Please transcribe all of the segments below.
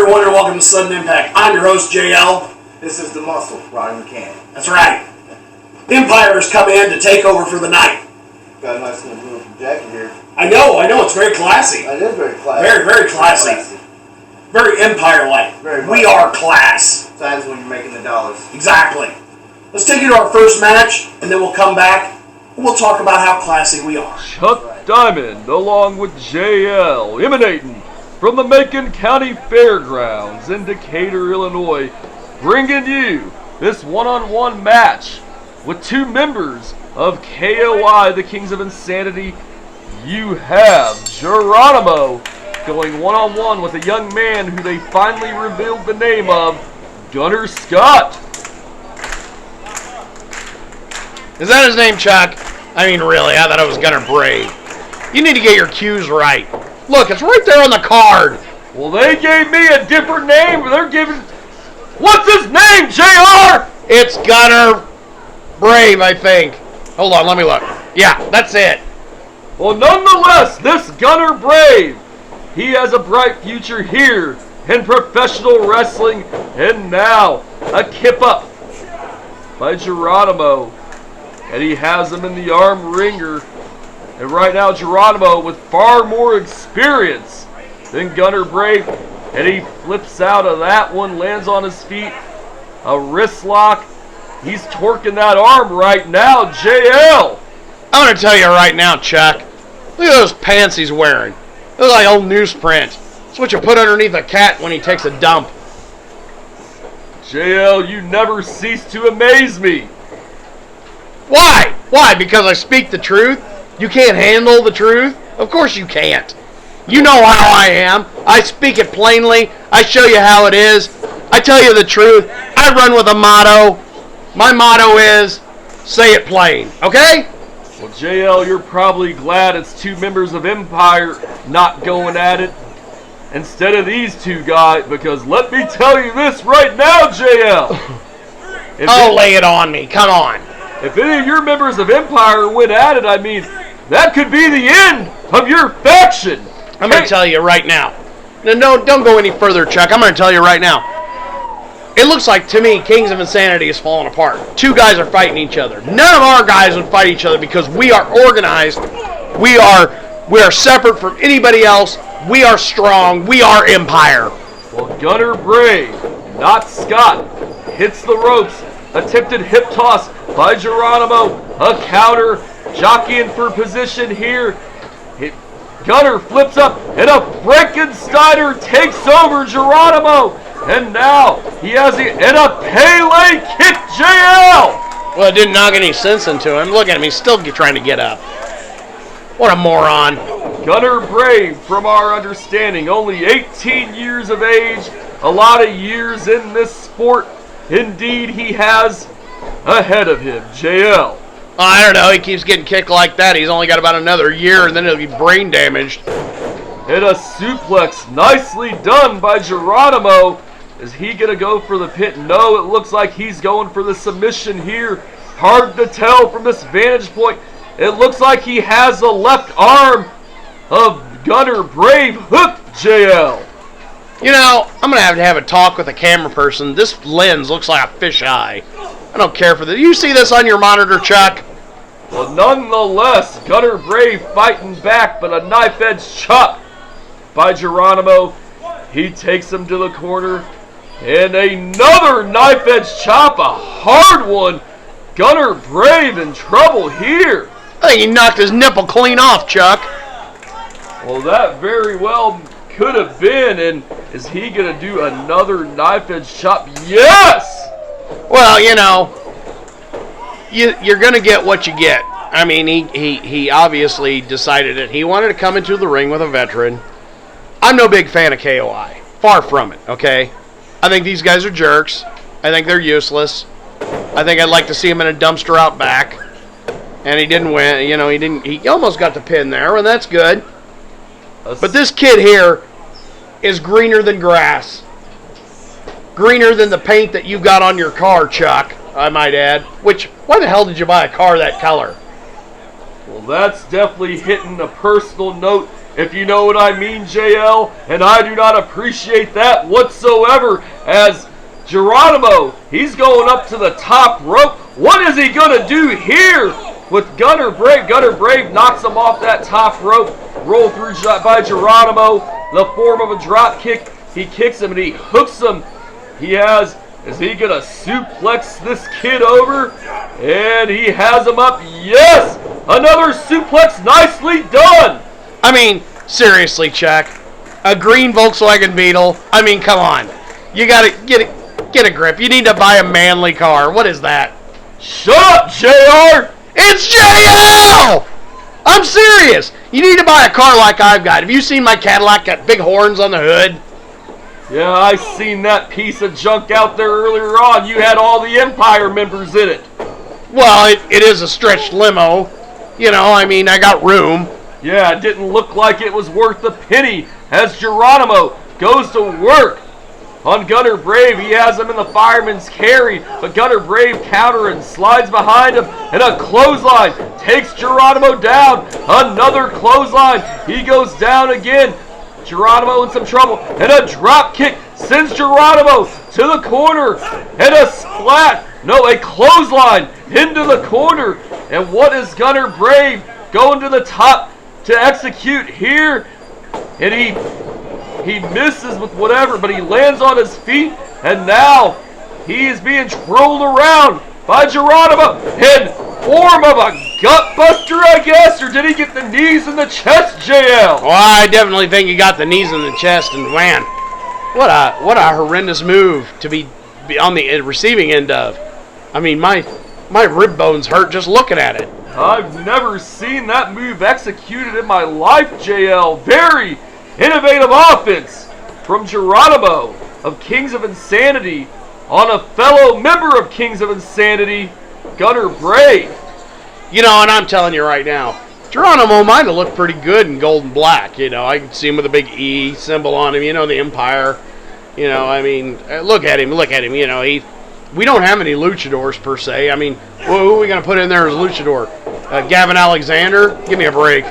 everyone, and welcome to Sudden Impact. I'm your host, J.L. This is the muscle, Cory Americana. That's right. Empire has come in to take over for the night. Got a nice little blue jacket here. I know, it's very classy. It is very classy. Very, very classy. Very Empire-like. We are class. That is when you're making the dollars. Exactly. Let's take you to our first match, and then we'll come back, and we'll talk about how classy we are. Chuck Diamond, along with J.L., emanating from the Macon County Fairgrounds in Decatur, Illinois, bringing you this one-on-one match with two members of KOI, the Kings of Insanity. You have Geronimo going one-on-one with a young man who they finally revealed the name of, Gunner Scott. Is that his name, Chuck? I mean, really, I thought it was Gunner Brave. You need to get your cues right. Look, it's right there on the card. Well, they gave me a different name, but they're giving... What's his name, JR? It's Gunner Brave, I think. Hold on, let me look. Yeah, that's it. Well, nonetheless, this Gunner Brave, he has a bright future here in professional wrestling, and now a kip up by Geronimo, and he has him in the arm ringer. And right now, Geronimo with far more experience than Gunner Brave, and he flips out of that one, lands on his feet, a wrist lock. He's torquing that arm right now, JL. I'm going to tell you right now, Chuck. Look at those pants he's wearing. They look like old newsprint. It's what you put underneath a cat when he takes a dump. JL, you never cease to amaze me. Why? Why? Because I speak the truth? You can't handle the truth? Of course you can't. You know how I am. I speak it plainly. I show you how it is. I tell you the truth. I run with a motto. My motto is, say it plain. Okay? Well, JL, you're probably glad it's two members of Empire not going at it instead of these two guys, because let me tell you this right now, JL. Lay it on me. Come on. If any of your members of Empire went at it, I mean, that could be the end of your faction. I'm going to tell you right now. No, don't go any further, Chuck. I'm going to tell you right now. It looks like, to me, Kings of Insanity is falling apart. Two guys are fighting each other. None of our guys would fight each other because we are organized. We are separate from anybody else. We are strong. We are Empire. Well, Gunner Brave, not Scott, hits the ropes. Attempted hip toss by Geronimo. A counter. Jockeying for position here. Gunner flips up, and a Frankensteiner takes over Geronimo. And now he has and a Pele kick, JL. Well, it didn't knock any sense into him. Look at him. He's still trying to get up. What a moron. Gunner Brave, from our understanding, only 18 years of age. A lot of years in this sport. Indeed, he has ahead of him, JL. I don't know. He keeps getting kicked like that. He's only got about another year, and then he'll be brain damaged. And a suplex nicely done by Geronimo. Is he going to go for the pin? No, it looks like he's going for the submission here. Hard to tell from this vantage point. It looks like he has the left arm of Gunner Brave hooked, JL. You know, I'm going to have a talk with a camera person. This lens looks like a fisheye. I don't care for this. You see this on your monitor, Chuck? Well, nonetheless, Gunner Brave fighting back, but a knife-edge chop by Geronimo. He takes him to the corner. And another knife-edge chop, a hard one. Gunner Brave in trouble here. I think he knocked his nipple clean off, Chuck. Well, that very well could have been. And is he going to do another knife-edge chop? Yes! Well, you know, you're going to get what you get. I mean, he obviously decided it. He wanted to come into the ring with a veteran. I'm no big fan of KOI. Far from it, okay? I think these guys are jerks. I think they're useless. I think I'd like to see him in a dumpster out back. And he didn't win. You know, he almost got the pin there, and that's good. But this kid here is greener than grass. Greener than the paint that you got on your car, Chuck, I might add. Which, why the hell did you buy a car that color? Well, that's definitely hitting a personal note if you know what I mean, JL, and I do not appreciate that whatsoever, as Geronimo, he's going up to the top rope. What is he going to do here with Gunner Brave? Gunner Brave knocks him off that top rope, roll through by Geronimo, the form of a drop kick. He kicks him and he hooks him. Is he going to suplex this kid over? And he has him up. Yes! Another suplex, nicely done! I mean, seriously, Chuck. A green Volkswagen Beetle. I mean, come on. You gotta get a grip. You need to buy a manly car. What is that? Shut up, JR! It's JL! I'm serious. You need to buy a car like I've got. Have you seen my Cadillac? Got big horns on the hood. Yeah, I seen that piece of junk out there earlier on. You had all the Empire members in it. Well, it is a stretched limo. You know, I mean, I got room. Yeah, it didn't look like it was worth a penny as Geronimo goes to work on Gunner Brave. He has him in the fireman's carry, but Gunner Brave counter and slides behind him, and a clothesline takes Geronimo down. Another clothesline. He goes down again. Geronimo in some trouble, and a drop kick sends Geronimo to the corner, and a splat. No, a clothesline into the corner. And what is Gunner Brave going to the top to execute here? And he misses with whatever, but he lands on his feet, and now he is being twirled around by Geronimo in form of a gut buster, I guess, or did he get the knees in the chest, JL? Well, I definitely think he got the knees in the chest, and man, what a horrendous move to be on the receiving end of. I mean, my rib bones hurt just looking at it. I've never seen that move executed in my life, JL. Very innovative offense from Geronimo of Kings of Insanity on a fellow member of Kings of Insanity, Gunner Brave. You know, and I'm telling you right now, Geronimo might have looked pretty good in gold and black. You know, I could see him with a big E symbol on him, you know, the Empire. You know, I mean, look at him, you know, we don't have any luchadors per se. I mean, who are we going to put in there as a luchador? Gavin Alexander? Give me a break.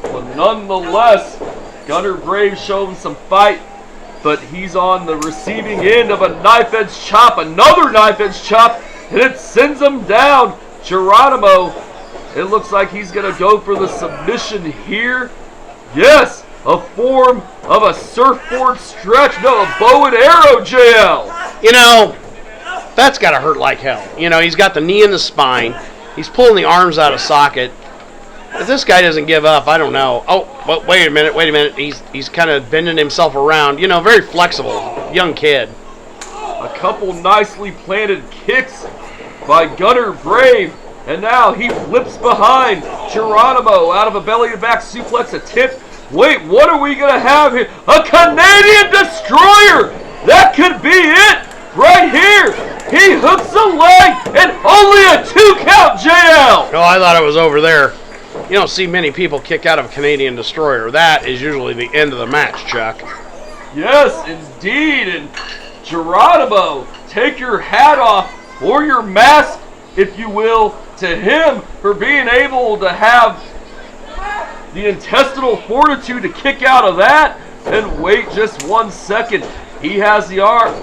Well, nonetheless, Gunner Brave showing some fight, but he's on the receiving end of a knife-edge chop, another knife-edge chop, and it sends him down. Geronimo, it looks like he's going to go for the submission here. Yes, a form of a surfboard stretch. No, a bow and arrow, JL. You know, that's got to hurt like hell. You know, he's got the knee in the spine. He's pulling the arms out of socket. If this guy doesn't give up, I don't know. Oh, wait a minute. He's kind of bending himself around. You know, very flexible. Young kid. A couple nicely planted kicks by Gunner Brave. And now he flips behind Geronimo out of a belly-to-back suplex attempt. Wait, what are we going to have here? A Canadian Destroyer! That could be it right here. He hooks a leg and only a 2 count, JL. Oh, I thought it was over there. You don't see many people kick out of a Canadian Destroyer. That is usually the end of the match, Chuck. Yes, indeed. And Geronimo, take your hat off or your mask, if you will, to him for being able to have the intestinal fortitude to kick out of that. And wait just 1 second. He has the arm.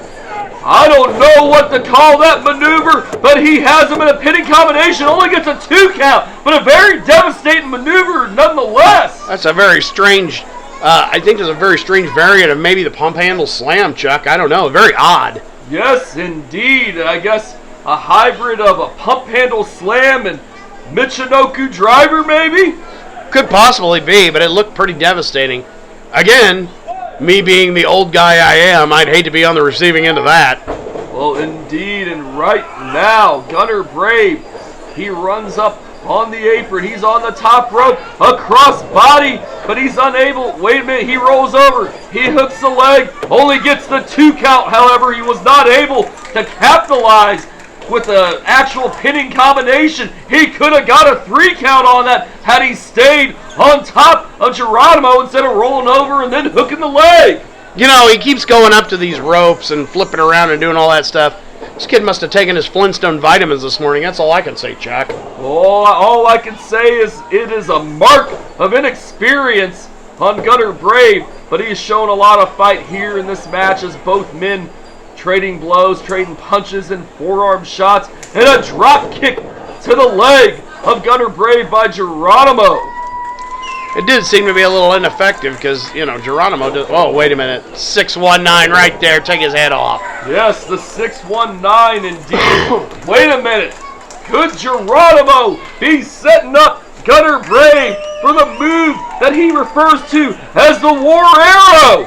I don't know what to call that maneuver, but he has him in a pinning combination. Only gets a 2 count, but a very devastating maneuver nonetheless. That's a very strange, I think there's a very strange variant of maybe the pump handle slam, Chuck. I don't know, very odd. Yes, indeed. I guess a hybrid of a pump handle slam and Michinoku driver, maybe? Could possibly be, but it looked pretty devastating. Again, me being the old guy I am, I'd hate to be on the receiving end of that. Well, indeed, and right now, Gunner Brave, he runs up on the apron. He's on the top rope, a cross body, but he's unable. Wait a minute, he rolls over. He hooks the leg, only gets the 2 count. However, he was not able to capitalize with the actual pinning combination. He could have got a 3 count on that had he stayed on top of Geronimo instead of rolling over and then hooking the leg. You know, he keeps going up to these ropes and flipping around and doing all that stuff. This kid must have taken his Flintstone vitamins this morning. That's all I can say, Chuck. All I can say is it is a mark of inexperience on Gunner Brave, but he's shown a lot of fight here in this match as both men trading blows, trading punches and forearm shots, and a drop kick to the leg of Gunner Brave by Geronimo. It did seem to be a little ineffective because, Geronimo did. Oh, wait a minute. 619 right there. Take his head off. Yes, the 619 indeed. Wait a minute. Could Geronimo be setting up Gunner Brave for the move that he refers to as the War Arrow?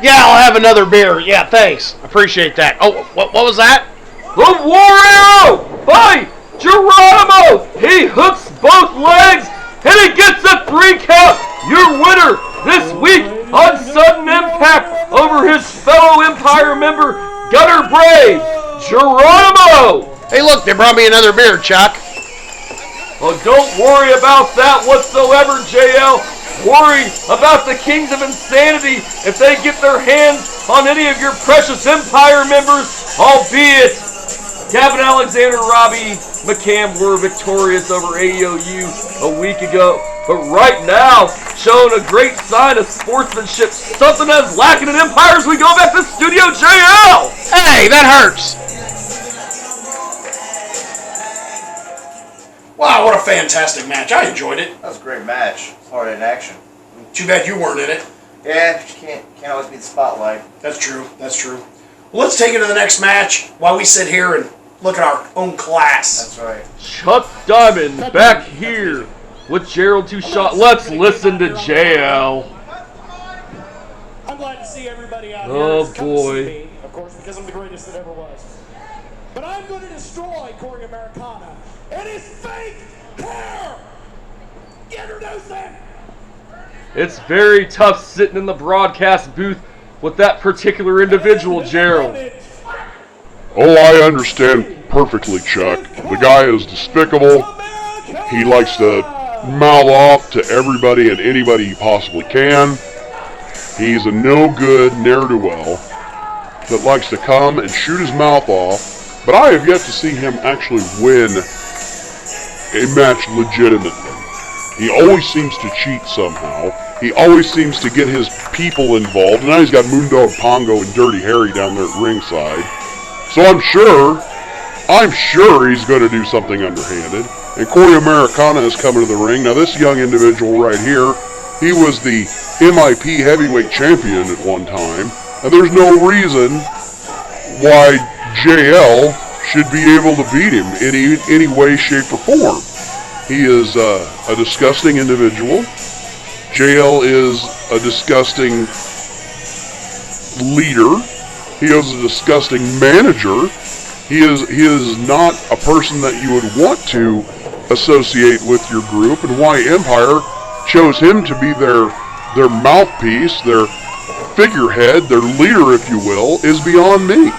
Yeah, I'll have another beer. Yeah, thanks. Appreciate that. Oh, what was that? The War Arrow by Geronimo. He hooks both legs and he gets a 3 count. Your winner this week on Sudden Impact over his fellow Empire member Gunner Brave, Geronimo. Hey, look, they brought me another beer, Chuck. Well, don't worry about that whatsoever, JL. Worry about the Kings of Insanity if they get their hands on any of your precious Empire members, albeit Gavin Alexander, Robbie McCann were victorious over AEOU a week ago. But right now, showing a great sign of sportsmanship, something that's lacking in Empire as we go back to Studio JL. Hey, that hurts. Wow, what a fantastic match. I enjoyed it. That was a great match. It's hard in action. Too bad you weren't in it. Yeah, but you can't always be the spotlight. That's true. That's true. Well, let's take it to the next match while we sit here and look at our own class. That's right. Chuck Diamond back here with Gerald Touchant. Let's listen to JL. I'm glad to see everybody out Oh, here. Come to see boy. me, of course, because I'm the greatest that ever was. But I'm going to destroy Cory Americana and his fake hair. Introducing. It's very tough sitting in the broadcast booth with that particular individual, Gerald. Oh, I understand perfectly, Chuck. The guy is despicable. He likes to mouth off to everybody and anybody he possibly can. He's a no-good ne'er-do-well that likes to come and shoot his mouth off, but I have yet to see him actually win a match legitimately. He always seems to cheat somehow. He always seems to get his people involved. And now he's got Moondog Pongo and Dirty Harry down there at ringside. So I'm sure he's going to do something underhanded. And Cory Americana is coming to the ring. Now this young individual right here, he was the MIP heavyweight champion at one time. And there's no reason why JL should be able to beat him in any way, shape, or form. He is a disgusting individual. JL is a disgusting leader. He is a disgusting manager. He is not a person that you would want to associate with your group, and why Empire chose him to be their mouthpiece, their figurehead, their leader, if you will, is beyond me.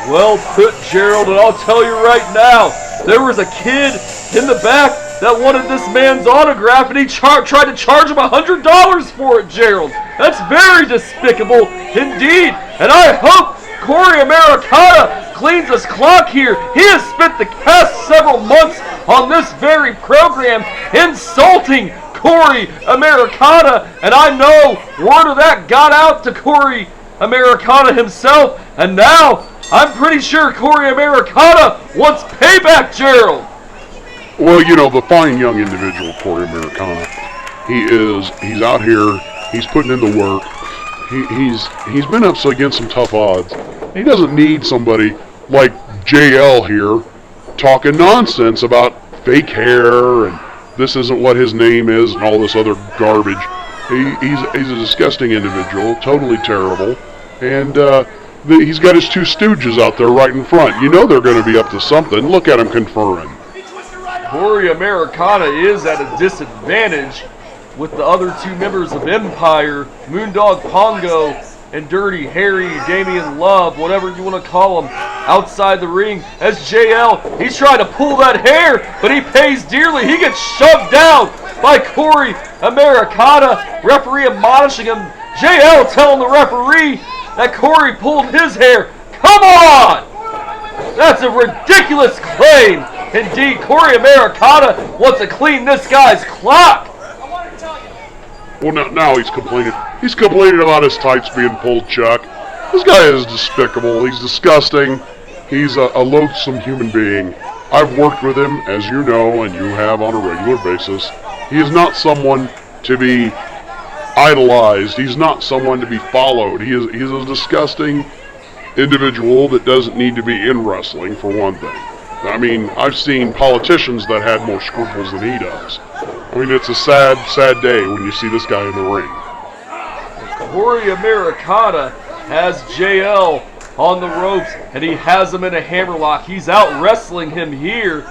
Well put, Gerald, and I'll tell you right now, there was a kid in the back that wanted this man's autograph, and he tried to charge him $100 for it, Gerald. That's very despicable indeed, and I hope Cory Americana cleans his clock here. He has spent the past several months on this very program insulting Cory Americana, and I know word of that got out to Cory Americana himself, and now I'm pretty sure Cory Americana wants payback, Gerald. Well, the fine young individual, Cory Americana, he's out here, he's putting in the work, he's been up against some tough odds. He doesn't need somebody like JL here talking nonsense about fake hair and this isn't what his name is and all this other garbage. He's a disgusting individual, totally terrible, and he's got his two stooges out there right in front. They're going to be up to something. Look at him conferring. Cory Americana is at a disadvantage with the other two members of Empire, Moondog Pongo and Dirty Harry, Damian Love, whatever you want to call him, outside the ring. As JL, he's trying to pull that hair, but he pays dearly. He gets shoved down by Cory Americana. Referee admonishing him. JL telling the referee that Cory pulled his hair. Come on! That's a ridiculous claim. Indeed, Cory Americana wants to clean this guy's clock. I wanted to tell you, Well, now he's complaining. He's complaining about his tights being pulled, Chuck. This guy is despicable. He's disgusting. He's a loathsome human being. I've worked with him, as you know, and you have on a regular basis. He is not someone to be idolized. He's not someone to be followed. He's a disgusting individual that doesn't need to be in wrestling, for one thing. I mean, I've seen politicians that had more scruples than he does. I mean, it's a sad, sad day when you see this guy in the ring. Cory Americana has JL on the ropes, and he has him in a hammerlock. He's out wrestling him here.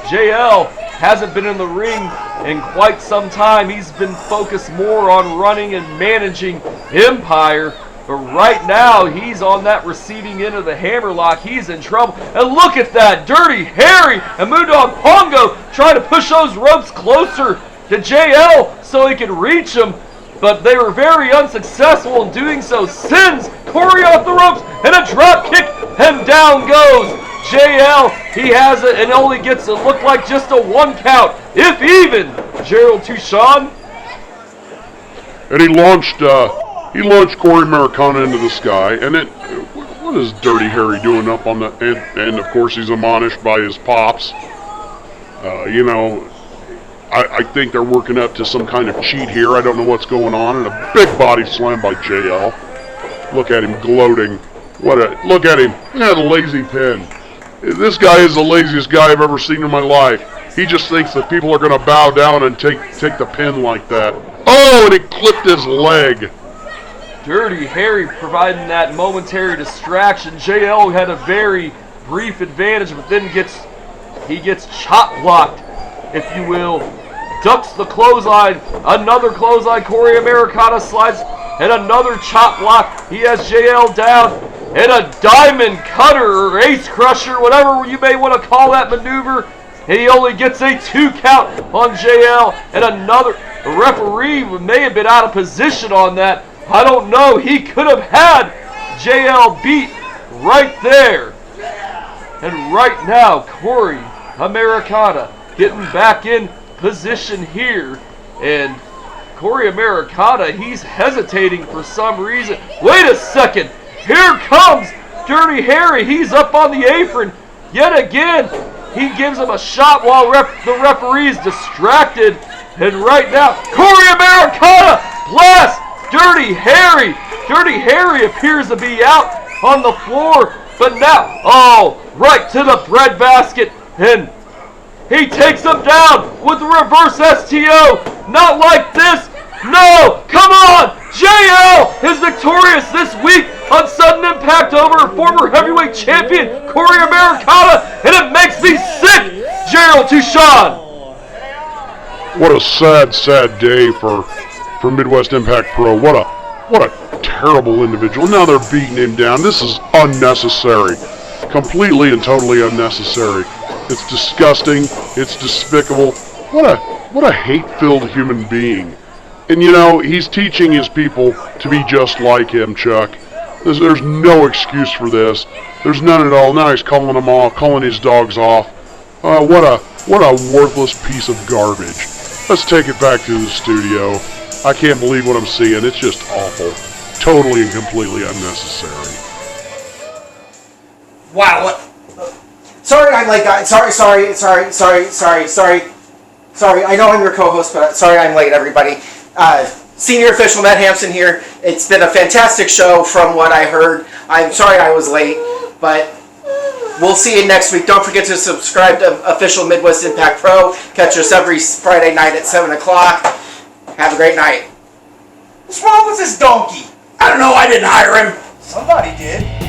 JL hasn't been in the ring in quite some time. He's been focused more on running and managing Empire. But right now, he's on that receiving end of the hammerlock. He's in trouble. And look at that. Dirty Harry and Moondog Pongo trying to push those ropes closer to JL so he can reach him. But they were very unsuccessful in doing so. Sends Cory off the ropes and a drop kick, and down goes JL. He has it and only gets it look like just a 1 count, if even. Gerald Tuchon. And he launched Cory Americana into the sky, and what is Dirty Harry doing up on the, and of course he's admonished by his pops. I think they're working up to some kind of cheat here. I don't know what's going on, and a big body slam by JL. Look at him gloating. Look at him. Look at the lazy pin. This guy is the laziest guy I've ever seen in my life. He just thinks that people are going to bow down and take the pin like that. Oh, and he clipped his leg. Dirty Harry providing that momentary distraction. JL had a very brief advantage, but then he gets chop blocked, if you will. Ducks the clothesline. Another clothesline. Cory Americana slides, and another chop block. He has JL down, and a diamond cutter or ace crusher, whatever you may want to call that maneuver. And he only gets a 2 count on JL, and another referee may have been out of position on that. I don't know. He could have had JL beat right there. And right now, Cory Americana getting back in position here. And Cory Americana, he's hesitating for some reason. Wait a second. Here comes Dirty Harry. He's up on the apron yet again. He gives him a shot while the referee is distracted. And right now, Cory Americana blasts Dirty Harry. Dirty Harry appears to be out on the floor. But now, right to the breadbasket. And he takes him down with the reverse STO. Not like this. No, come on. JL is victorious this week on Sudden Impact over former heavyweight champion Cory Americana. And it makes me sick. Gerald Tuchon. What a sad, sad day for Midwest Impact Pro. What a terrible individual. Now they're beating him down. This is unnecessary. Completely and totally unnecessary. It's disgusting. It's despicable. What a hate-filled human being. And he's teaching his people to be just like him, Chuck. There's no excuse for this. There's none at all. Now he's calling them off, calling his dogs off. What a worthless piece of garbage. Let's take it back to the studio. I can't believe what I'm seeing. It's just awful. Totally and completely unnecessary. Wow, what? Sorry I'm late, guys. Sorry. I know I'm your co-host, but sorry I'm late, everybody. Senior official Matt Hamson here. It's been a fantastic show from what I heard. I'm sorry I was late, but we'll see you next week. Don't forget to subscribe to Official Midwest Impact Pro. Catch us every Friday night at 7 o'clock. Have a great night. What's wrong with this donkey? I don't know. I didn't hire him. Somebody did.